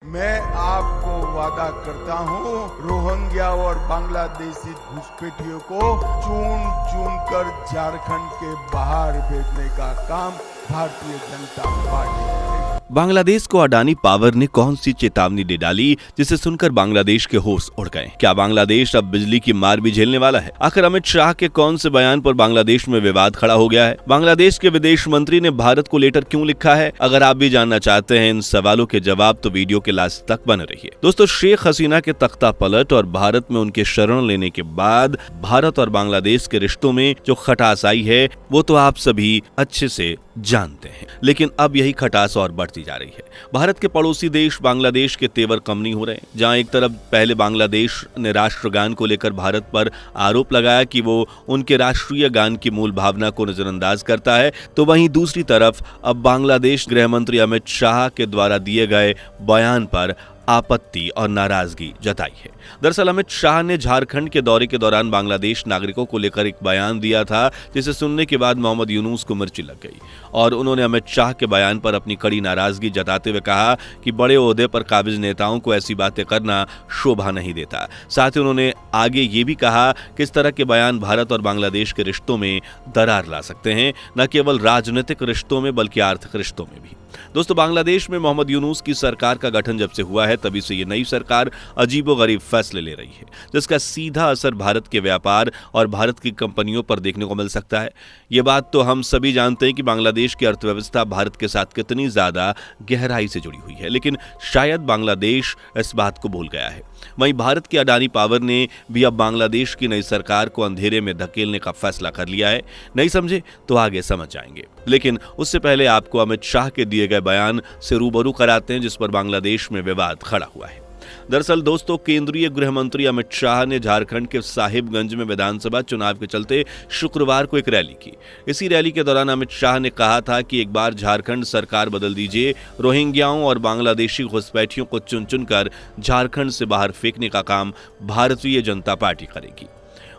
मैं आपको वादा करता हूँ, रोहिंग्या और बांग्लादेशी घुसपैठियों को चुन चुन कर झारखंड के बाहर भेजने का काम भारतीय जनता पार्टी करेगी। बांग्लादेश को अडानी पावर ने कौन सी चेतावनी दे डाली जिसे सुनकर बांग्लादेश के होश उड़ गए? क्या बांग्लादेश अब बिजली की मार भी झेलने वाला है? आखिर अमित शाह के कौन से बयान पर बांग्लादेश में विवाद खड़ा हो गया है? बांग्लादेश के विदेश मंत्री ने भारत को लेटर क्यों लिखा है? अगर आप भी जानना चाहते हैं इन सवालों के जवाब तो वीडियो के लास्ट तक बने रहिए। दोस्तों, शेख हसीना के तख्ता पलट और भारत में उनके शरण लेने के बाद भारत और बांग्लादेश के रिश्तों में जो खटास आई है वो तो आप सभी अच्छे से जानते हैं, लेकिन अब यही खटास और बढ़ती जा रही है। भारत के पड़ोसी देश बांग्लादेश के तेवर कम नहीं हो रहे हैं। जहां एक तरफ पहले बांग्लादेश ने राष्ट्रगान को लेकर भारत पर आरोप लगाया कि वो उनके राष्ट्रीय गान की मूल भावना को नजरअंदाज करता है, तो वहीं दूसरी तरफ अब बांग्लादेश गृह मंत्री अमित शाह के द्वारा दिए गए बयान पर आपत्ति और नाराजगी जताई है। दरअसल अमित शाह ने झारखंड के दौरे के दौरान बांग्लादेश नागरिकों को लेकर एक बयान दिया था, जिसे सुनने के बाद मोहम्मद यूनुस को मिर्ची लग गई और उन्होंने अमित शाह के बयान पर अपनी कड़ी नाराजगी जताते हुए कहा कि बड़े ओहदे पर काबिज नेताओं को ऐसी बातें करना शोभा नहीं देता। साथ ही उन्होंने आगे ये भी कहा कि इस तरह के बयान भारत और बांग्लादेश के रिश्तों में दरार ला सकते हैं, न केवल राजनीतिक रिश्तों में बल्कि आर्थिक रिश्तों में भी। दोस्तों, बांग्लादेश में मोहम्मद यूनुस की सरकार का गठन जब से हुआ है तभी से ये नई सरकार अजीबोगरीब फैसले ले रही है, जिसका सीधा असर भारत के व्यापार और भारत की कंपनियों पर देखने को मिल सकता है। ये बात तो हम सभी जानते हैं कि बांग्लादेश की अर्थव्यवस्था भारत के साथ कितनी ज्यादा गहराई से जुड़ी हुई है, लेकिन शायद बांग्लादेश इस बात को भूल गया है। वहीं भारत की अडानी पावर ने भी अब बांग्लादेश की नई सरकार को अंधेरे में धकेलने का फैसला कर लिया है। नहीं समझे तो आगे समझ जाएंगे, लेकिन उससे पहले आपको अमित शाह के दिए गए बयान से रूबरू कराते हैं जिस पर बांग्लादेश में विवाद खड़ा हुआ है। दरअसल दोस्तों, केंद्रीय गृह मंत्री अमित शाह ने झारखंड के साहिबगंज में विधानसभा चुनाव के चलते शुक्रवार को एक रैली की। इसी रैली के दौरान अमित शाह ने कहा था कि एक बार झारखंड सरकार बदल दीजिए, रोहिंग्याओं और बांग्लादेशी घुसपैठियों को चुन चुनकर झारखंड से बाहर फेंकने का काम भारतीय जनता पार्टी करेगी।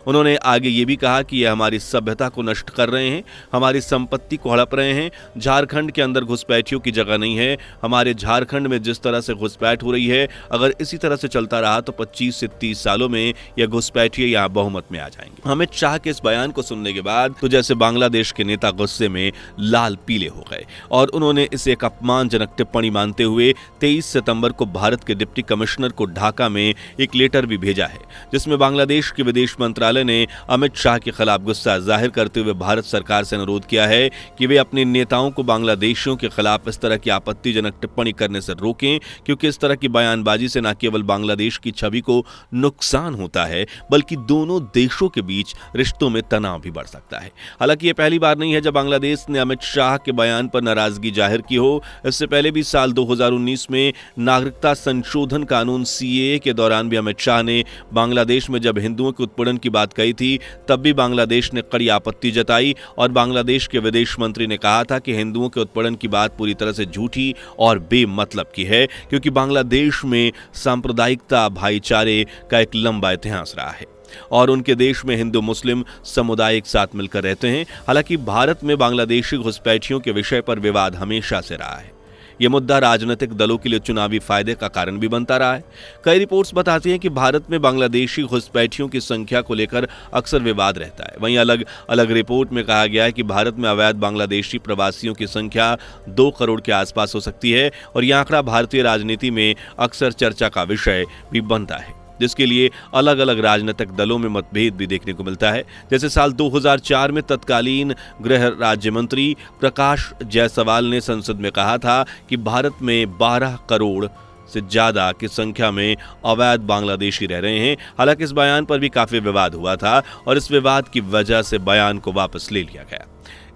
उन्होंने आगे ये भी कहा कि ये हमारी सभ्यता को नष्ट कर रहे हैं, हमारी संपत्ति को हड़प रहे हैं। झारखंड के अंदर घुसपैठियों की जगह नहीं है। हमारे झारखंड में जिस तरह से घुसपैठ हो रही है, अगर इसी तरह से चलता रहा तो 25 से 30 सालों में यह घुसपैठिए यहाँ बहुमत में आ जाएंगे। अमित शाह के इस बयान को सुनने के बाद तो जैसे बांग्लादेश के नेता गुस्से में लाल पीले हो गए और उन्होंने इसे एक अपमानजनक टिप्पणी मानते हुए 23 सितंबर को भारत के डिप्टी कमिश्नर को ढाका में एक लेटर भी भेजा है, जिसमें बांग्लादेश के विदेश मंत्रालय ने अमित शाह के खिलाफ गुस्सा जाहिर करते हुए भारत सरकार से अनुरोध किया है कि वे अपने नेताओं को बांग्लादेशियों के खिलाफ इस तरह की आपत्तिजनक टिप्पणी करने से रोकें, क्योंकि इस तरह की बयानबाजी से न केवल बांग्लादेश की छवि को नुकसान होता है बल्कि दोनों देशों के बीच रिश्तों में तनाव भी बढ़ सकता है। हालांकि यह पहली बार नहीं है जब बांग्लादेश ने अमित शाह के बयान पर नाराजगी जाहिर की हो। इससे पहले भी साल 2019 में नागरिकता संशोधन कानून CAA के दौरान भी अमित शाह ने बांग्लादेश में जब हिंदुओं के उत्पीड़न की बात कही थी, तब भी बांग्लादेश ने कड़ी आपत्ति जताई और बांग्लादेश के विदेश मंत्री ने कहा था कि हिंदुओं के उत्पीड़न की बात पूरी तरह से झूठी और बेमतलब की है, क्योंकि बांग्लादेश में सांप्रदायिकता भाईचारे का एक लंबा इतिहास रहा है और उनके देश में हिंदू मुस्लिम समुदाय एक साथ मिलकर रहते हैं। हालांकि भारत में बांग्लादेशी घुसपैठियों के विषय पर विवाद हमेशा से रहा है। यह मुद्दा राजनीतिक दलों के लिए चुनावी फायदे का कारण भी बनता रहा है। कई रिपोर्ट्स बताती हैं कि भारत में बांग्लादेशी घुसपैठियों की संख्या को लेकर अक्सर विवाद रहता है। वहीं अलग अलग रिपोर्ट में कहा गया है कि भारत में अवैध बांग्लादेशी प्रवासियों की संख्या 2 करोड़ के आसपास हो सकती है और यह आंकड़ा भारतीय राजनीति में अक्सर चर्चा का विषय भी बनता है, जिसके लिए अलग अलग राजनीतिक दलों में मतभेद भी देखने को मिलता है। जैसे साल 2004 में तत्कालीन गृह राज्य मंत्री प्रकाश जायसवाल ने संसद में कहा था कि भारत में 12 करोड़ से ज्यादा की संख्या में अवैध बांग्लादेशी रह रहे हैं। हालांकि इस बयान पर भी काफी विवाद हुआ था और इस विवाद की वजह से बयान को वापस ले लिया गया।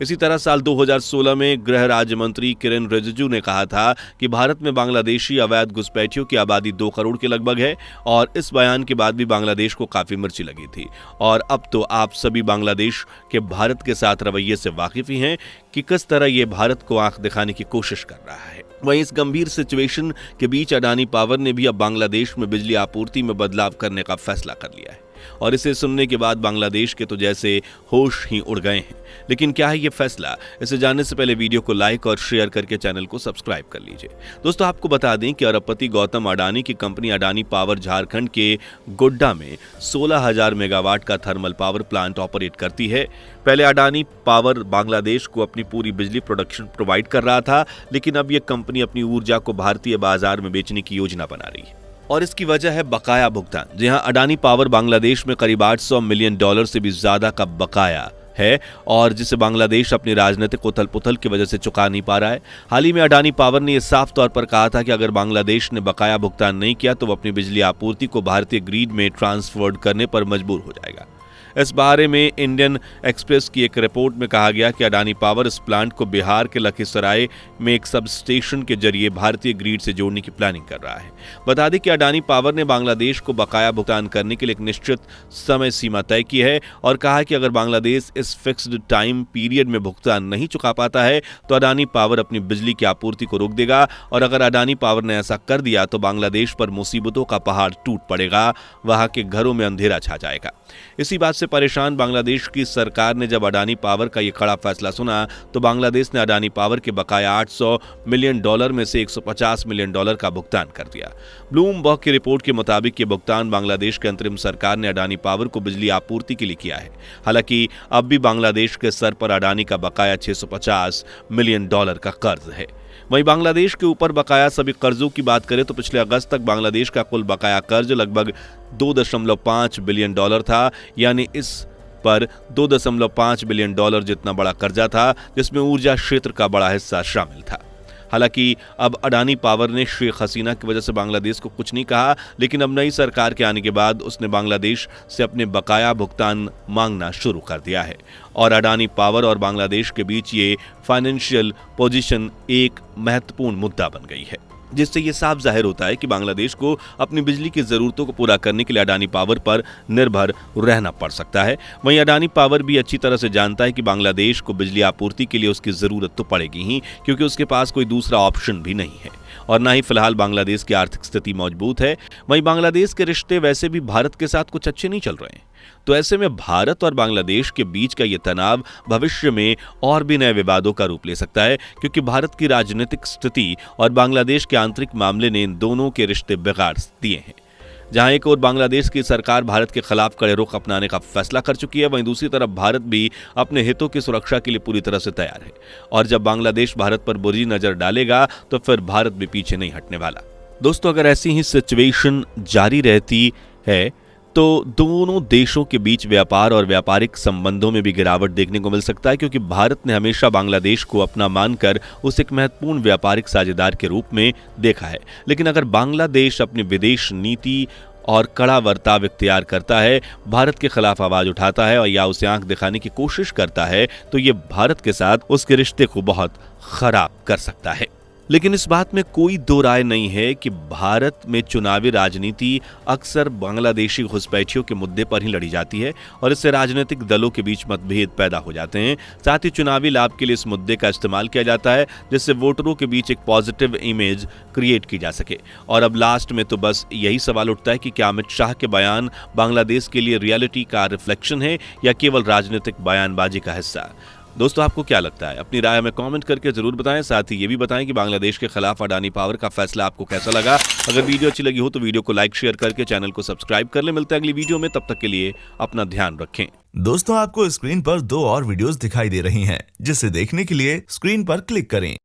इसी तरह साल 2016 में गृह राज्य मंत्री किरेन रिजिजू ने कहा था कि भारत में बांग्लादेशी अवैध घुसपैठियों की आबादी 2 करोड़ के लगभग है और इस बयान के बाद भी बांग्लादेश को काफी मिर्ची लगी थी। और अब तो आप सभी बांग्लादेश के भारत के साथ रवैये से वाकिफ ही हैं कि किस तरह ये भारत को आंख दिखाने की कोशिश कर रहा है। वहीं इस गंभीर सिचुएशन के बीच अडानी पावर ने भी अब बांग्लादेश में बिजली आपूर्ति में बदलाव करने का फैसला कर लिया है। और इसे सुनने के बाद बांग्लादेश के तो जैसे होश ही उड़ गए हैं। लेकिन क्या है ये फैसला, इसे जानने से पहले वीडियो को लाइक और शेयर करके चैनल को सब्सक्राइब कर लीजिए। दोस्तों आपको बता दें कि अरबपति गौतम अडानी की कंपनी अडानी पावर झारखंड के गोड्डा में 16,000 मेगावाट का थर्मल पावर प्लांट ऑपरेट करती है। पहले अडानी पावर बांग्लादेश को अपनी पूरी बिजली प्रोडक्शन प्रोवाइड कर रहा था, लेकिन अब यह कंपनी अपनी ऊर्जा को भारतीय बाजार में बेचने की योजना बना रही है और इसकी वजह है बकाया भुगतान। जी हां, अडानी पावर बांग्लादेश में करीब $800 मिलियन से भी ज्यादा का बकाया है और जिसे बांग्लादेश अपनी राजनीतिक उथल पुथल की वजह से चुका नहीं पा रहा है। हाल ही में अडानी पावर ने यह साफ तौर पर कहा था कि अगर बांग्लादेश ने बकाया भुगतान नहीं किया तो वो अपनी बिजली आपूर्ति को भारतीय ग्रिड में ट्रांसफर करने पर मजबूर हो जाएगा। इस बारे में इंडियन एक्सप्रेस की एक रिपोर्ट में कहा गया कि अडानी पावर इस प्लांट को बिहार के लखीसराय में एक सब स्टेशन के जरिए भारतीय ग्रिड से जोड़ने की प्लानिंग कर रहा है। बता दें कि अडानी पावर ने बांग्लादेश को बकाया भुगतान करने के लिए एक निश्चित समय सीमा तय की है और कहा कि अगर बांग्लादेश इस फिक्स्ड टाइम पीरियड में भुगतान नहीं चुका पाता है तो अडानी पावर अपनी बिजली की आपूर्ति को रोक देगा और अगर अडानी पावर ने ऐसा कर दिया तो बांग्लादेश पर मुसीबतों का पहाड़ टूट पड़ेगा, वहां के घरों में अंधेरा छा जाएगा। इसी बात से परेशान बांग्लादेश की सरकार ने जब अडानी पावर का यह कड़ा फैसला सुना तो बांग्लादेश ने अडानी पावर के बकाया $800 मिलियन में से $150 मिलियन का भुगतान कर दिया। ब्लूमबर्ग की रिपोर्ट के मुताबिक ये भुगतान बांग्लादेश के अंतरिम सरकार ने अडानी पावर को बिजली आपूर्ति के लिए किया है। हालांकि अब भी बांग्लादेश के सर पर अडानी का बकाया $650 मिलियन का कर्ज है। वहीं बांग्लादेश के ऊपर बकाया सभी कर्जों की बात करें तो पिछले अगस्त तक बांग्लादेश का कुल बकाया कर्ज लगभग $2.5 बिलियन था, यानी इस पर $2.5 बिलियन जितना बड़ा कर्जा था जिसमें ऊर्जा क्षेत्र का बड़ा हिस्सा शामिल था। हालांकि अब अडानी पावर ने शेख हसीना की वजह से बांग्लादेश को कुछ नहीं कहा, लेकिन अब नई सरकार के आने के बाद उसने बांग्लादेश से अपने बकाया भुगतान मांगना शुरू कर दिया है और अडानी पावर और बांग्लादेश के बीच ये फाइनेंशियल पोजीशन एक महत्वपूर्ण मुद्दा बन गई है, जिससे ये साफ जाहिर होता है कि बांग्लादेश को अपनी बिजली की जरूरतों को पूरा करने के लिए अडानी पावर पर निर्भर रहना पड़ सकता है। वहीं अडानी पावर भी अच्छी तरह से जानता है कि बांग्लादेश को बिजली आपूर्ति के लिए उसकी जरूरत तो पड़ेगी ही, क्योंकि उसके पास कोई दूसरा ऑप्शन भी नहीं है और ना ही फिलहाल बांग्लादेश की आर्थिक स्थिति मजबूत है। वहीं बांग्लादेश के रिश्ते वैसे भी भारत के साथ कुछ अच्छे नहीं चल रहे हैं, तो ऐसे में भारत और बांग्लादेश के बीच का यह तनाव भविष्य में और भी नए विवादों का रूप ले सकता है, क्योंकि भारत की राजनीतिक स्थिति और बांग्लादेश के आंतरिक मामले ने इन दोनों के रिश्ते बिगाड़ दिए हैं। जहां एक और बांग्लादेश की सरकार भारत के खिलाफ कड़े रुख अपनाने का फैसला कर चुकी है, वहीं दूसरी तरफ भारत भी अपने हितों की सुरक्षा के लिए पूरी तरह से तैयार है और जब बांग्लादेश भारत पर बुरी नजर डालेगा तो फिर भारत भी पीछे नहीं हटने वाला। दोस्तों अगर ऐसी ही सिचुएशन जारी रहती है तो दोनों देशों के बीच व्यापार और व्यापारिक संबंधों में भी गिरावट देखने को मिल सकता है, क्योंकि भारत ने हमेशा बांग्लादेश को अपना मानकर उसे एक महत्वपूर्ण व्यापारिक साझेदार के रूप में देखा है। लेकिन अगर बांग्लादेश अपनी विदेश नीति और कड़ा बर्ताव इख्तियार करता है, भारत के खिलाफ आवाज उठाता है और या उसे आंख दिखाने की कोशिश करता है, तो ये भारत के साथ उसके रिश्ते को बहुत खराब कर सकता है। लेकिन इस बात में कोई दो राय नहीं है कि भारत में चुनावी राजनीति अक्सर बांग्लादेशी घुसपैठियों के मुद्दे पर ही लड़ी जाती है और इससे राजनीतिक दलों के बीच मतभेद पैदा हो जाते हैं। साथ ही चुनावी लाभ के लिए इस मुद्दे का इस्तेमाल किया जाता है जिससे वोटरों के बीच एक पॉजिटिव इमेज क्रिएट की जा सके। और अब लास्ट में तो बस यही सवाल उठता है कि क्या अमित शाह के बयान बांग्लादेश के लिए रियलिटी का रिफ्लेक्शन है या केवल राजनीतिक बयानबाजी का हिस्सा। दोस्तों आपको क्या लगता है? अपनी राय हमें कमेंट करके जरूर बताएं। साथ ही ये भी बताएं कि बांग्लादेश के खिलाफ अडानी पावर का फैसला आपको कैसा लगा। अगर वीडियो अच्छी लगी हो तो वीडियो को लाइक शेयर करके चैनल को सब्सक्राइब कर लें। मिलते हैं अगली वीडियो में, तब तक के लिए अपना ध्यान रखें। दोस्तों आपको स्क्रीन पर 2 और वीडियोस दिखाई दे रही हैं, जिसे देखने के लिए स्क्रीन पर क्लिक करें।